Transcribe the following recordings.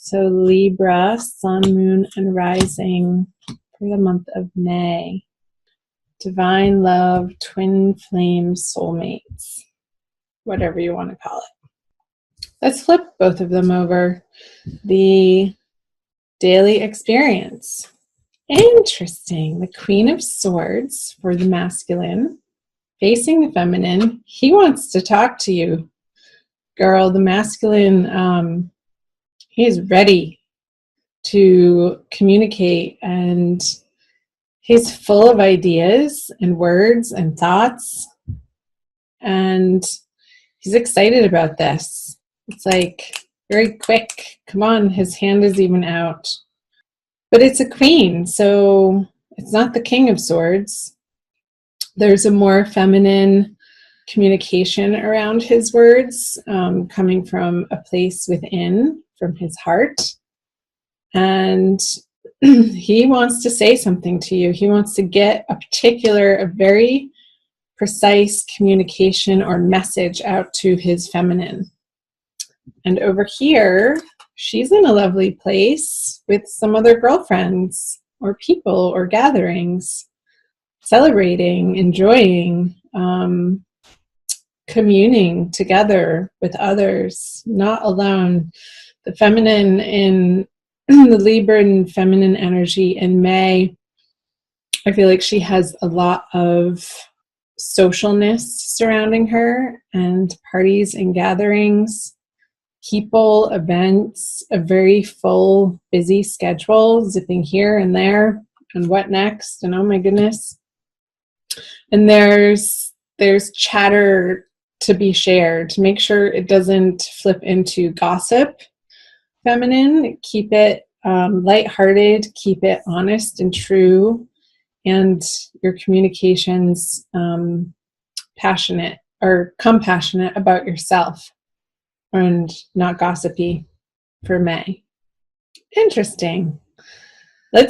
So Libra, sun, moon, and rising for the month of May. Divine love, twin flame, soulmates, whatever you want to call it. Let's flip both of them over. The daily experience. Interesting. The Queen of Swords for the masculine, facing the feminine. He wants to talk to you, girl. The masculine, he is ready to communicate, and he's full of ideas and words and thoughts, and he's excited about this. It's like very quick. Come on, his hand is even out. But it's a queen, so it's not the King of Swords. There's a more feminine communication around his words, coming from a place within, from his heart. And he wants to say something to you. He wants to get a very precise communication or message out to his feminine. And over here, she's in a lovely place with some other girlfriends or people or gatherings, celebrating, enjoying, communing together with others, not alone. The feminine in the Libra and feminine energy in May, I feel like she has a lot of socialness surrounding her, and parties and gatherings, people, events, a very full, busy schedule, zipping here and there, and what next, and oh my goodness. And there's chatter to be shared, to make sure it doesn't flip into gossip. Feminine, keep it lighthearted, keep it honest and true, and your communications passionate or compassionate about yourself, and not gossipy for May. Interesting. I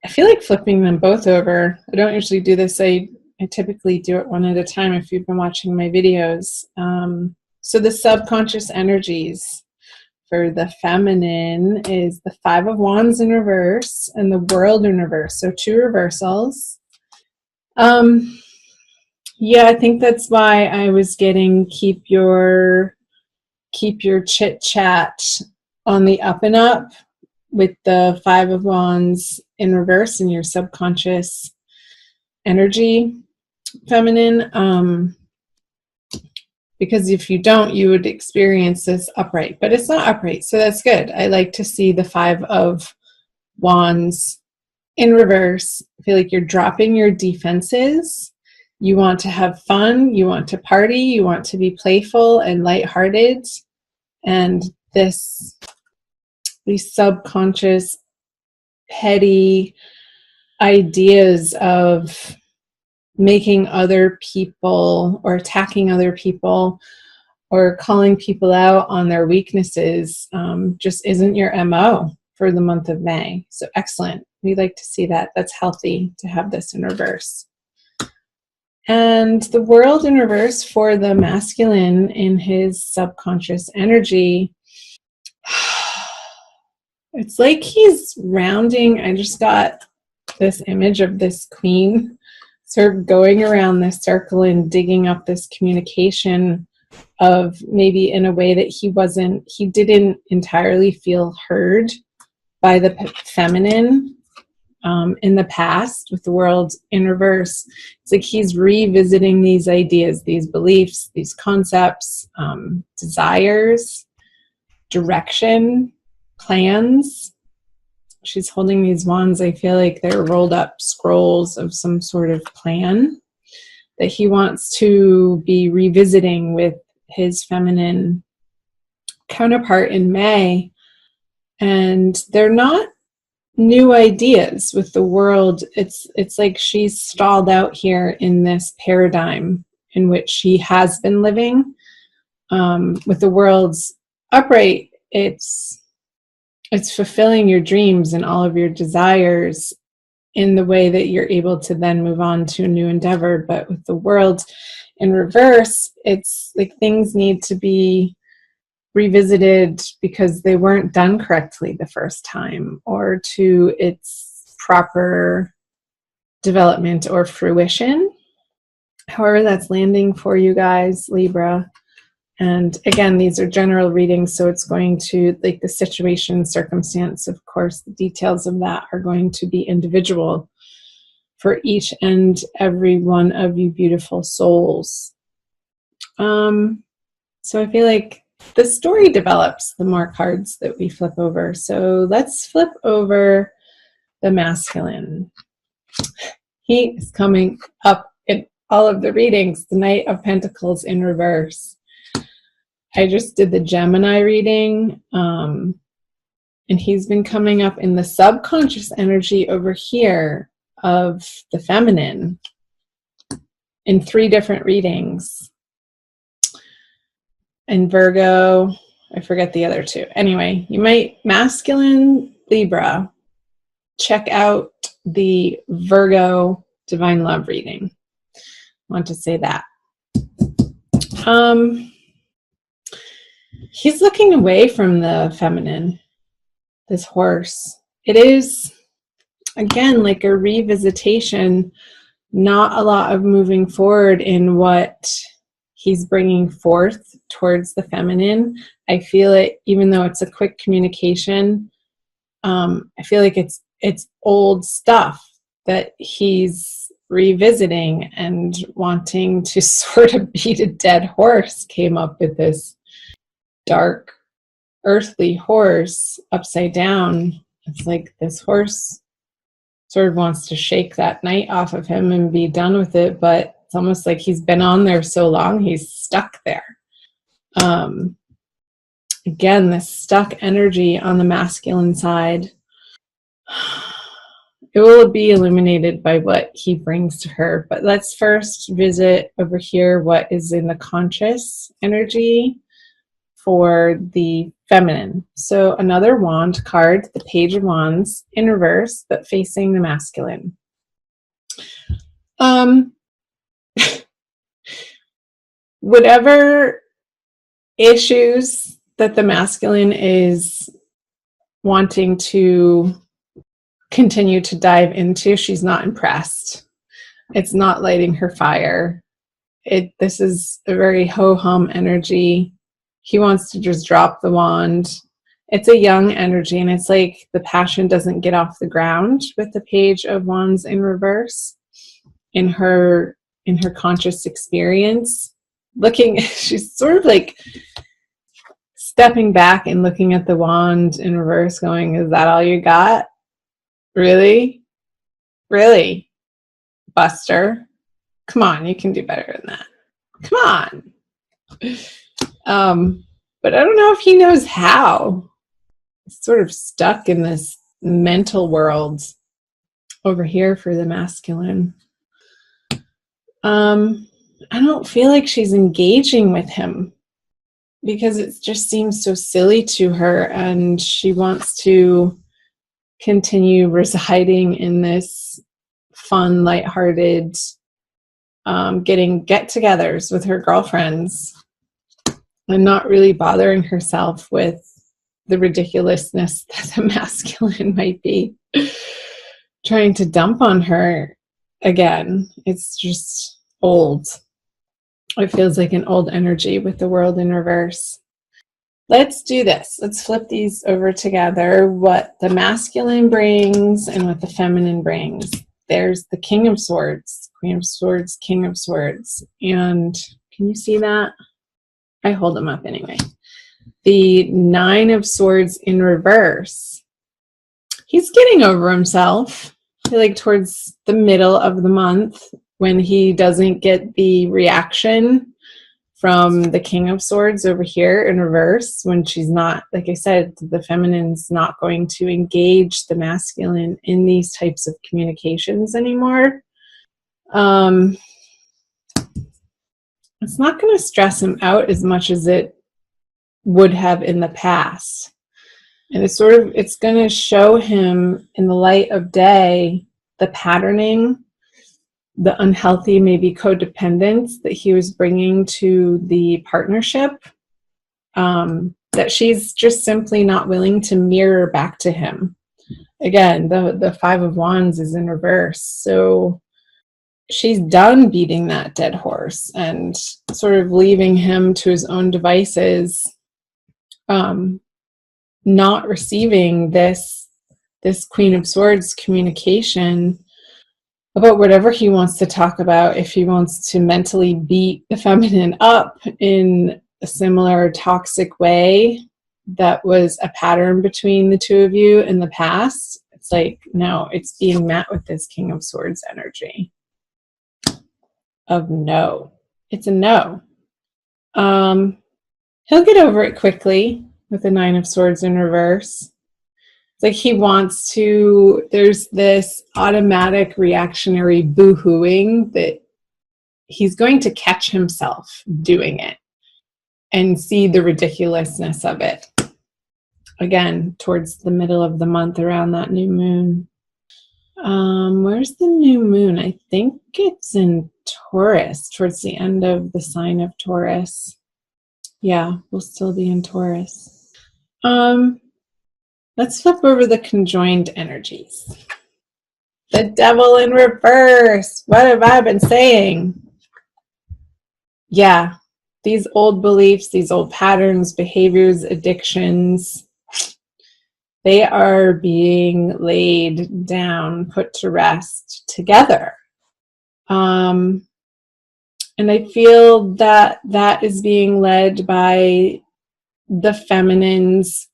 feel like flipping them both over. I don't usually do this. I typically do it one at a time if you've been watching my videos. So the subconscious energies for the feminine is the Five of Wands in reverse and the World in reverse. So two reversals. Yeah, I think that's why I was getting keep your chit chat on the up and up with the Five of Wands in reverse in your subconscious energy, feminine. Because if you don't, you would experience this upright, but it's not upright, so that's good. I like to see the Five of Wands in reverse. I feel like you're dropping your defenses. You want to have fun, you want to party, you want to be playful and lighthearted, and these subconscious, petty ideas of making other people or attacking other people or calling people out on their weaknesses just isn't your MO for the month of May. So excellent. We like to see that. That's healthy to have this in reverse. And the World in reverse for the masculine in his subconscious energy. It's like he's rounding. I just got this image of this queen sort of going around this circle and digging up this communication of maybe in a way that he didn't entirely feel heard by the feminine in the past with the World in reverse. It's like he's revisiting these ideas, these beliefs, these concepts, desires, direction, plans. She's holding these wands. I feel like they're rolled up scrolls of some sort of plan that he wants to be revisiting with his feminine counterpart in May. And they're not new ideas with the World. It's like she's stalled out here in this paradigm in which she has been living. With the World's upright, it's fulfilling your dreams and all of your desires in the way that you're able to then move on to a new endeavor. But with the World in reverse, it's like things need to be revisited because they weren't done correctly the first time or to its proper development or fruition. However, that's landing for you guys, Libra. And again, these are general readings, so it's going to, like the situation, circumstance, of course, the details of that are going to be individual for each and every one of you beautiful souls. So I feel like the story develops the more cards that we flip over. So let's flip over the masculine. He is coming up in all of the readings, the Knight of Pentacles in reverse. I just did the Gemini reading, and he's been coming up in the subconscious energy over here of the feminine in 3 different readings. And Virgo, I forget the other 2. Anyway, you might, masculine Libra, check out the Virgo Divine Love reading. I want to say that. He's looking away from the feminine, this horse. It is, again, like a revisitation, not a lot of moving forward in what he's bringing forth towards the feminine. I feel it, even though it's a quick communication, I feel like it's old stuff that he's revisiting and wanting to sort of beat a dead horse. Came up with this dark, earthly horse upside down. It's like this horse sort of wants to shake that knight off of him and be done with it, but it's almost like he's been on there so long, he's stuck there. Again, this stuck energy on the masculine side. It will be illuminated by what he brings to her, but let's first visit over here what is in the conscious energy for the feminine. So another wand card, the Page of Wands in reverse, but facing the masculine. Whatever issues that the masculine is wanting to continue to dive into, she's not impressed. It's not lighting her fire. This is a very ho-hum energy. He wants to just drop the wand. It's a young energy, and it's like the passion doesn't get off the ground with the Page of Wands in reverse in her conscious experience. She's sort of like stepping back and looking at the wand in reverse going, is that all you got? Really? Really? Buster? Come on, you can do better than that. Come on. But I don't know if he knows how. He's sort of stuck in this mental world over here for the masculine. I don't feel like she's engaging with him because it just seems so silly to her, and she wants to continue residing in this fun, lighthearted, getting get-togethers with her girlfriends and not really bothering herself with the ridiculousness that the masculine might be trying to dump on her again. It's just old. It feels like an old energy with the world in reverse. Let's do this. Let's flip these over together. What the masculine brings and what the feminine brings. There's the King of Swords, Queen of Swords, King of Swords. And can you see that? I hold them up anyway. The Nine of Swords in reverse. He's getting over himself. I feel like towards the middle of the month, when he doesn't get the reaction from the King of Swords over here in reverse, when she's not, like I said, the feminine's not going to engage the masculine in these types of communications anymore. It's not going to stress him out as much as it would have in the past. And it's going to show him in the light of day the patterning, the unhealthy, maybe codependence that he was bringing to the partnership. that she's just simply not willing to mirror back to him. Again, the Five of Wands is in reverse. So she's done beating that dead horse and sort of leaving him to his own devices, not receiving this Queen of Swords communication about whatever he wants to talk about. If he wants to mentally beat the feminine up in a similar toxic way that was a pattern between the two of you in the past, it's like, no, it's being met with this King of Swords energy of no. It's a no. He'll get over it quickly with the Nine of Swords in reverse. It's like he wants to, there's this automatic reactionary boo-hooing that he's going to catch himself doing it and see the ridiculousness of it. Again, towards the middle of the month around that new moon. Where's the new moon? I think it's in Taurus, towards the end of the sign of Taurus. Yeah, we'll still be in Taurus. Let's flip over the conjoined energies. The Devil in reverse. What have I been saying? Yeah, these old beliefs, these old patterns, behaviors, addictions, they are being laid down, put to rest together. And I feel that that is being led by the feminine's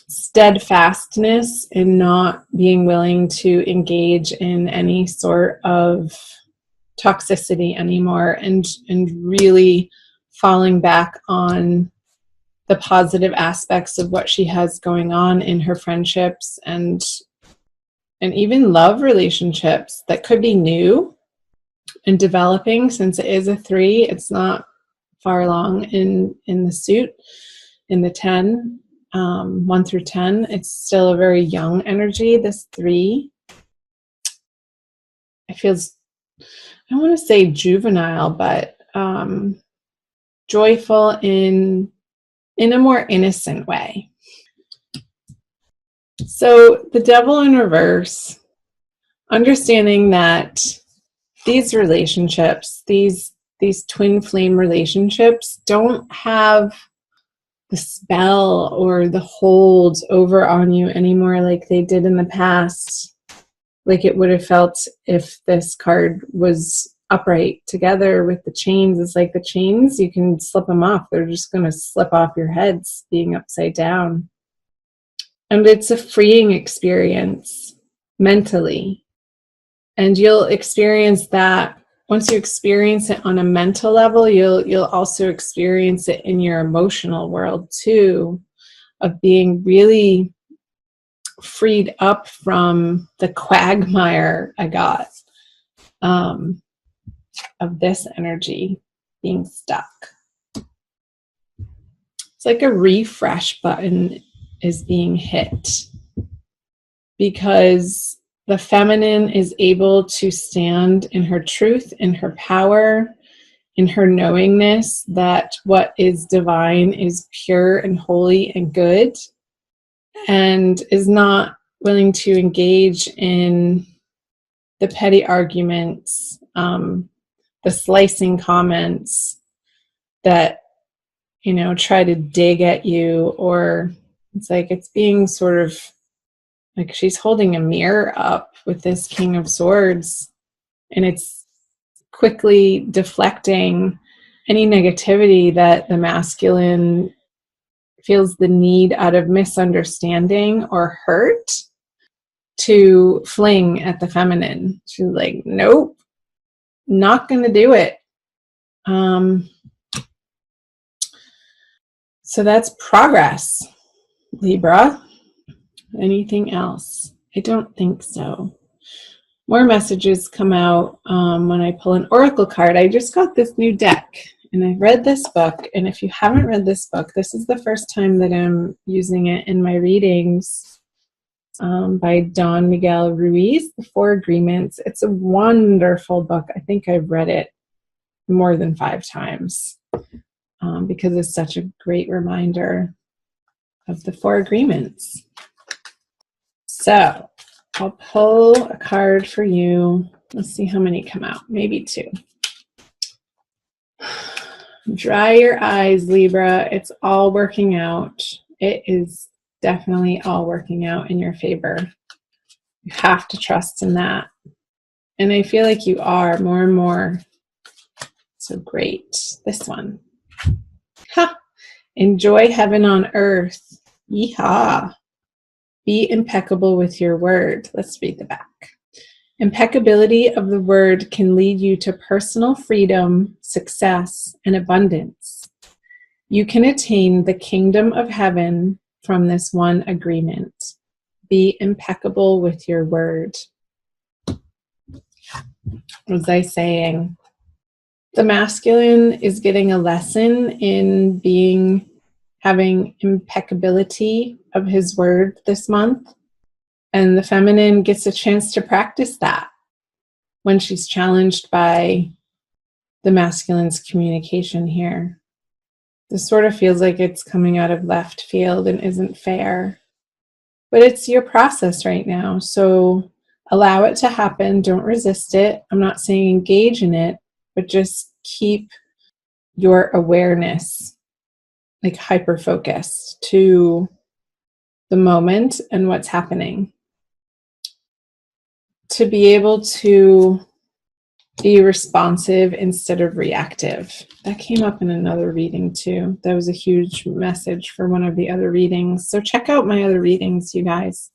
steadfastness in not being willing to engage in any sort of toxicity anymore, and really falling back on the positive aspects of what she has going on in her friendships and even love relationships that could be new and developing. Since it is a 3, it's not far along in the suit, in the 10, 1 through 10. It's still a very young energy, this 3. It feels, I don't want to say juvenile, but joyful in a more innocent way. So the Devil in reverse, understanding that these relationships, these twin flame relationships, don't have the spell or the hold over on you anymore like they did in the past, like it would have felt if this card was upright together with the chains. It's like the chains, you can slip them off. They're just going to slip off your heads being upside down. And it's a freeing experience mentally. And you'll experience that. Once you experience it on a mental level, you'll also experience it in your emotional world too, of being really freed up from the quagmire I got of this energy being stuck. It's like a refresh button is being hit, because the feminine is able to stand in her truth, in her power, in her knowingness that what is divine is pure and holy and good, and is not willing to engage in the petty arguments, the slicing comments that, try to dig at you. Or it's like it's being sort of like she's holding a mirror up with this King of Swords, and it's quickly deflecting any negativity that the masculine feels the need, out of misunderstanding or hurt, to fling at the feminine. She's like, nope, not going to do it. So that's progress, Libra. Anything else? I don't think so. More messages come out when I pull an oracle card. I just got this new deck, and I've read this book. And if you haven't read this book, this is the first time that I'm using it in my readings, by Don Miguel Ruiz, The Four Agreements. It's a wonderful book. I think I've read it more than 5 times. because it's such a great reminder of the 4 agreements. So I'll pull a card for you. Let's see how many come out. Maybe 2. Dry your eyes, Libra. It's all working out. It is definitely all working out in your favor. You have to trust in that. And I feel like you are more and more. So great. This one. Ha! Enjoy heaven on earth. Yeehaw. Be impeccable with your word. Let's read the back. Impeccability of the word can lead you to personal freedom, success, and abundance. You can attain the kingdom of heaven from this one agreement. Be impeccable with your word. What was I saying? The masculine is getting a lesson in having impeccability of his word this month. And the feminine gets a chance to practice that when she's challenged by the masculine's communication here. This sort of feels like it's coming out of left field and isn't fair. But it's your process right now. So allow it to happen. Don't resist it. I'm not saying engage in it, but just keep your awareness like hyper-focused to the moment and what's happening. To be able to be responsive instead of reactive. That came up in another reading too. That was a huge message for one of the other readings. So check out my other readings, you guys.